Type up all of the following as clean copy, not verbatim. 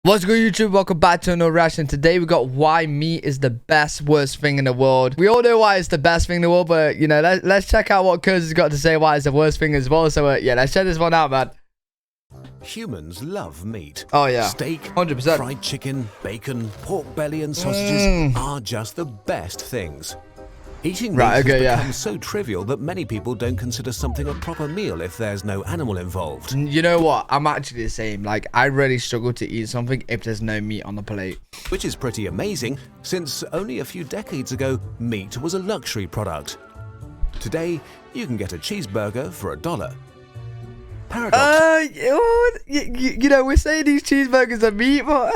What's good, YouTube? Welcome back to another reaction. Today we got why meat is the best worst thing in the world. We all know why it's the best thing in the world, but you know, let's check out what Kurz has got to say why it's the worst thing as well. So yeah, let's check this one out, man. Humans love meat. Oh yeah, steak, 100%. fried chicken, bacon, pork belly and sausages are just the best things. Eating meat has become so trivial that many people don't consider something a proper meal if there's no animal involved. You know what? I'm actually the same. Like, I really struggle to eat something if there's no meat on the plate. Which is pretty amazing, since only a few decades ago, meat was a luxury product. Today, you can get a cheeseburger for $1. Paradox. You know, we're saying these cheeseburgers are meat, but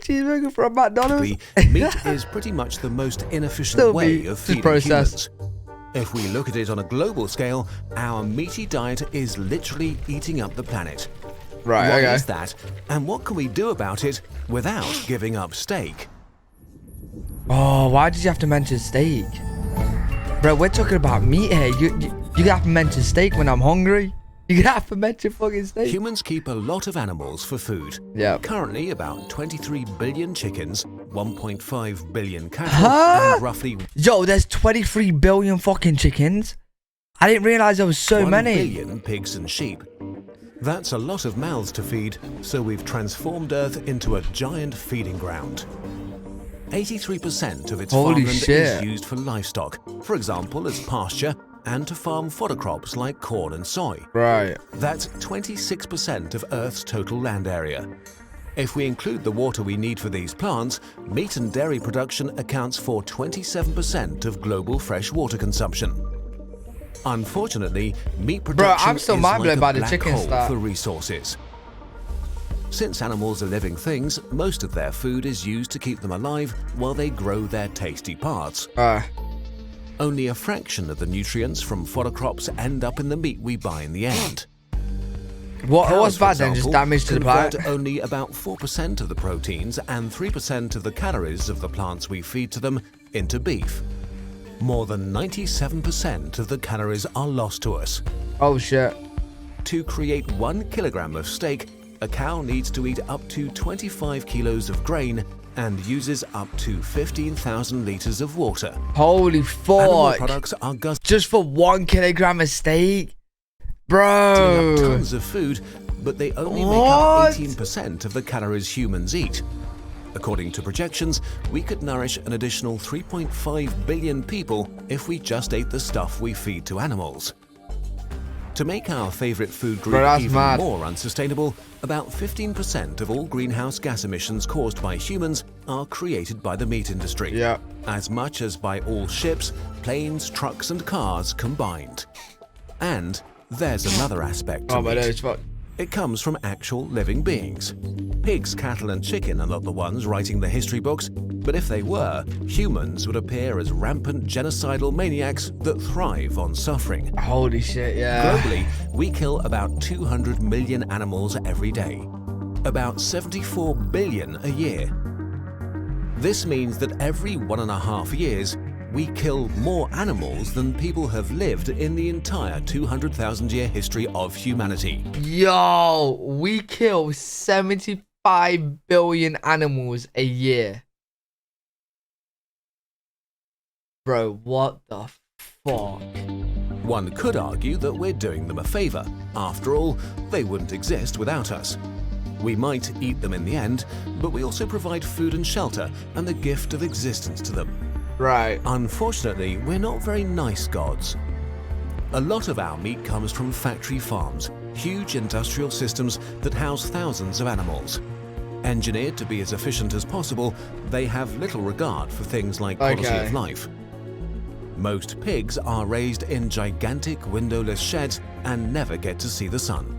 cheeseburger from McDonald's. Meat is pretty much the most inefficient way of feeding humans. If we look at it on a global scale, our meaty diet is literally eating up the planet. Right, What is that, and what can we do about it without giving up steak? Oh, why did you have to mention steak? Bro, we're talking about meat here. You have to mention steak when I'm hungry. You have to mention fucking steak. Humans keep a lot of animals for food. Yeah. Currently, about 23 billion chickens, 1.5 billion cattle, and roughly... Yo, there's 23 billion fucking chickens. I didn't realize there was so 1 many. billion pigs and sheep. That's a lot of mouths to feed, so we've transformed Earth into a giant feeding ground. 83% of its farmland is used for livestock, for example, as pasture, and to farm fodder crops like corn and soy. Right. That's 26% of Earth's total land area. If we include the water we need for these plants, meat and dairy production accounts for 27% of global fresh water consumption. Unfortunately, meat production is like a black hole for resources. Since animals are living things, most of their food is used to keep them alive while they grow their tasty parts. Only a fraction of the nutrients from fodder crops end up in the meat we buy in the end. What's bad then? Just damage to the plant? Only about 4% of the proteins and 3% of the calories of the plants we feed to them into beef. More than 97% of the calories are lost to us. Oh shit. To create 1 kilogram of steak, a cow needs to eat up to 25 kilos of grain and uses up to 15,000 liters of water. Holy fuck. Animal products are just for 1 kilogram of steak? Bro. Up tons of food, but they only make up 18% of the calories humans eat. According to projections, we could nourish an additional 3.5 billion people if we just ate the stuff we feed to animals. To make our favorite food group even more unsustainable, about 15% of all greenhouse gas emissions caused by humans are created by the meat industry. As much as by all ships, planes, trucks and cars combined. And there's another aspect to meat. It comes from actual living beings. Pigs, cattle and chicken are not the ones writing the history books, but if they were, humans would appear as rampant genocidal maniacs that thrive on suffering. Holy shit, yeah. Globally, we kill about 200 million animals every day. About 74 billion a year. This means that every 1.5 years, we kill more animals than people have lived in the entire 200,000-year history of humanity. Yo, we kill 75 billion animals a year. Bro, what the fuck? One could argue that we're doing them a favor. After all, they wouldn't exist without us. We might eat them in the end, but we also provide food and shelter and the gift of existence to them. Right. Unfortunately, we're not very nice gods. A lot of our meat comes from factory farms, huge industrial systems that house thousands of animals. Engineered to be as efficient as possible, they have little regard for things like quality of life. Most pigs are raised in gigantic windowless sheds and never get to see the sun.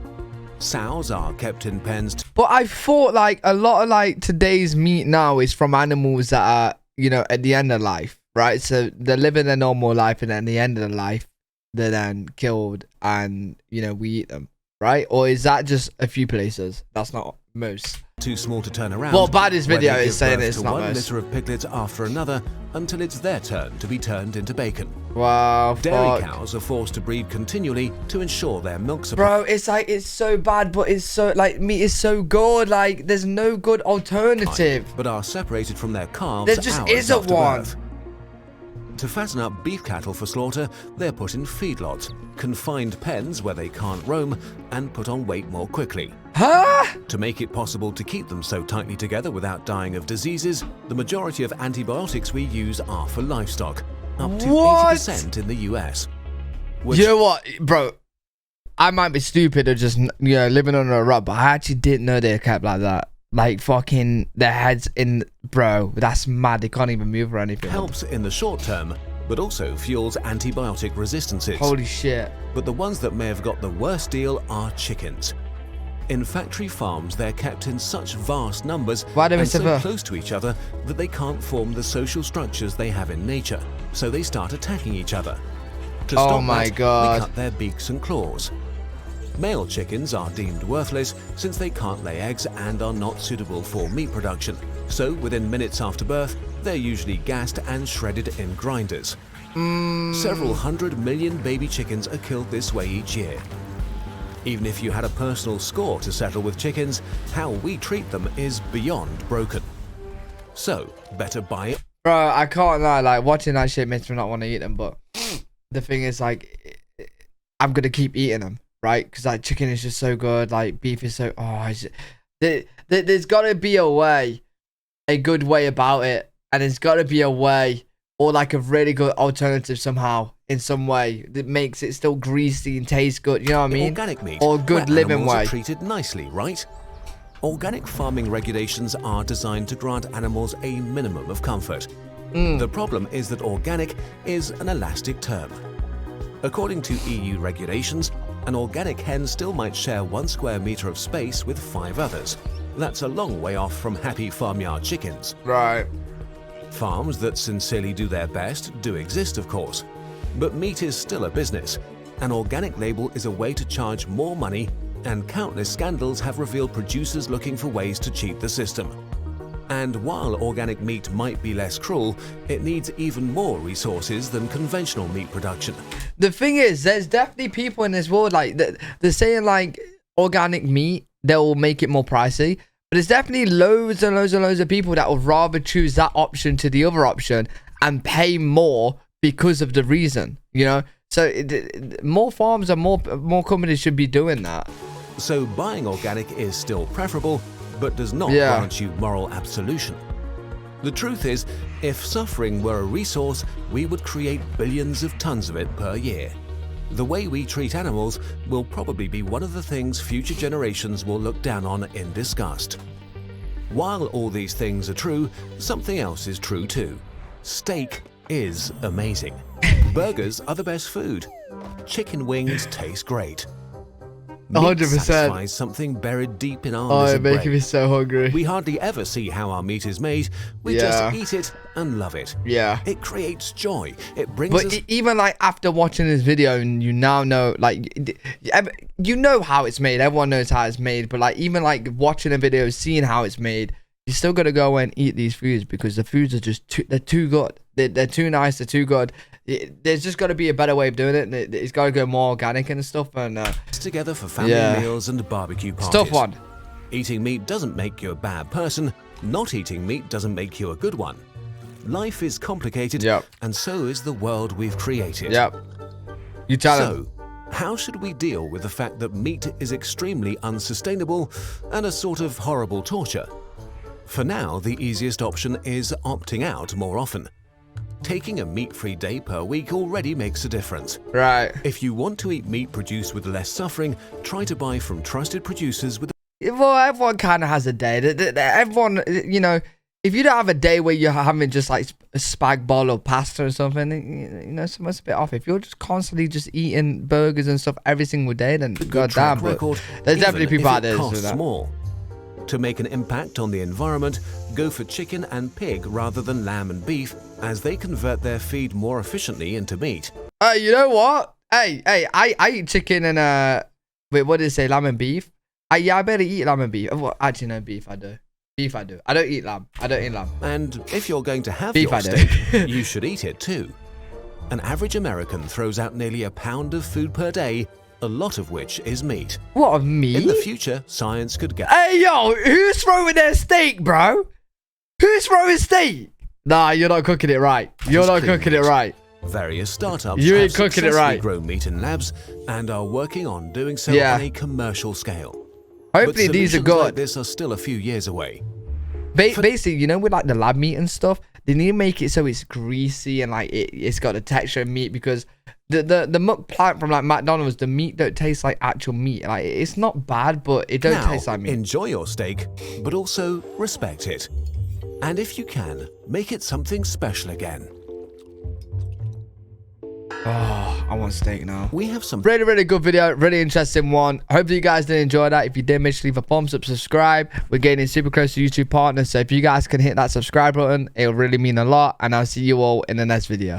Sows are kept in pens. But I thought like a lot of like today's meat now is from animals that are, you know, at the end of life, right? So they're living their normal life and at the end of the life, they're then killed and, you know, we eat them, right? Or is that just a few places? That's not most. too small to turn around. Well, by this where video they is give saying birth it's to not one most. litter of piglets after another until it's their turn to be turned into bacon. Wow, Dairy fuck. cows are forced to breed continually to ensure their milk supply. Bro, it's like, it's so bad, but it's so, like, meat is so good. Like, there's no good alternative. But are separated from their calves There just hours isn't after one. birth. To fatten up beef cattle for slaughter, they're put in feedlots, confined pens where they can't roam, and put on weight more quickly. Huh? To make it possible to keep them so tightly together without dying of diseases, the majority of antibiotics we use are for livestock, up to What? 80% in the US. You know what, bro? I might be stupid or just, living under a rock, but I actually didn't know they kept like that. Like, fucking, their heads in, bro, that's mad. They can't even move or anything. Helps in the short term, but also fuels antibiotic resistances. Holy shit. But the ones that may have got the worst deal are chickens. In factory farms, they're kept in such vast numbers and so close to each other that they can't form the social structures they have in nature, so they start attacking each other. To stop that, we cut their beaks and claws. Male chickens are deemed worthless since they can't lay eggs and are not suitable for meat production, so within minutes after birth, they're usually gassed and shredded in grinders. Several 100 million baby chickens are killed this way each year. Even if you had a personal score to settle with chickens, how we treat them is beyond broken. So, better buy it. Bro, I can't lie, like, watching that shit makes me not want to eat them, but the thing is, like, I'm going to keep eating them, right? Because, like, chicken is just so good, like, beef is so, there's got to be a good way about it, and there's got to be a way, or, like, a really good alternative somehow, in some way, that makes it still greasy and taste good, you know what I mean? Organic meat, or good living way. Are treated nicely, right? Organic farming regulations are designed to grant animals a minimum of comfort. The problem is that organic is an elastic term. According to EU regulations, an organic hen still might share 1 square meter of space with 5 others. That's a long way off from happy farmyard chickens. Right. Farms that sincerely do their best do exist, of course. But meat is still a business. An organic label is a way to charge more money, and countless scandals have revealed producers looking for ways to cheat the system. And while organic meat might be less cruel, it needs even more resources than conventional meat production. The thing is, there's definitely people in this world, like, they're saying, like, organic meat, they'll make it more pricey. But there's definitely loads and loads and loads of people that would rather choose that option to the other option and pay more because of the reason, you know? So more farms and more companies should be doing that. So buying organic is still preferable, but does not grant you moral absolution. The truth is, if suffering were a resource, we would create billions of tons of it per year. The way we treat animals will probably be one of the things future generations will look down on in disgust. While all these things are true, something else is true too. Steak is amazing. Burgers are the best food. Chicken wings taste great. Meat 100%. satisfies something buried deep in our Oh, lizard it's making brain. me so hungry. We hardly ever see how our meat is made. We just eat it and love it. Yeah. It creates joy. It brings But us... even, like, after watching this video, and you now know, like, you know how it's made. Everyone knows how it's made. But, like, even, like, watching a video, seeing how it's made, you still got to go and eat these foods because the foods are just they're too good. They're too nice. They're too good. There's just got to be a better way of doing it. It's got to go more organic and stuff. And together for family meals and barbecue parties. Tough one. Eating meat doesn't make you a bad person. Not eating meat doesn't make you a good one. Life is complicated, and so is the world we've created. You tell them. So, how should we deal with the fact that meat is extremely unsustainable and a sort of horrible torture? For now, the easiest option is opting out more often. Taking a meat-free day per week already makes a difference. Right. If you want to eat meat produced with less suffering, try to buy from trusted producers with... Well, everyone kind of has a day. Everyone, you know, if you don't have a day where you're having just like a spag bol or pasta or something, you know, someone's a bit off. If you're just constantly just eating burgers and stuff every single day, then goddamn. But there's definitely people out there that do that. More. To make an impact on the environment, go for chicken and pig rather than lamb and beef, as they convert their feed more efficiently into meat. You know what? Hey, I eat chicken and wait, what did it say? Lamb and beef. Yeah, I barely eat lamb and beef. Well, actually, no, beef I do. Beef I do. I don't eat lamb. I don't eat lamb. And if you're going to have Beef your I do. steak, you should eat it too. An average American throws out nearly a pound of food per day, a lot of which is meat. What, of meat? In the future, science could get... Hey, yo, who's throwing their steak, bro? Who's throwing steak? Nah, you're not cooking it right. You're not cooking it right. Various startups You have ain't cooking it successfully right. grown meat in labs and are working on doing so Yeah. on a commercial scale. Hopefully But these are solutions good. like this are still a few years away. Basically, you know, with like the lab meat and stuff, they need to make it so it's greasy and like it's got the texture of meat, because the muck plant from like McDonald's, the meat don't taste like actual meat. Like, it's not bad, but it don't Now, taste like meat. enjoy your steak, but also respect it. And if you can, make it something special again. Oh, I want steak now. We have some Really good video, really interesting one. Hopefully you guys did enjoy that. If you did, make sure to leave a thumbs up, subscribe. We're getting super close to YouTube partners, so if you guys can hit that subscribe button, it'll really mean a lot. And I'll see you all in the next video.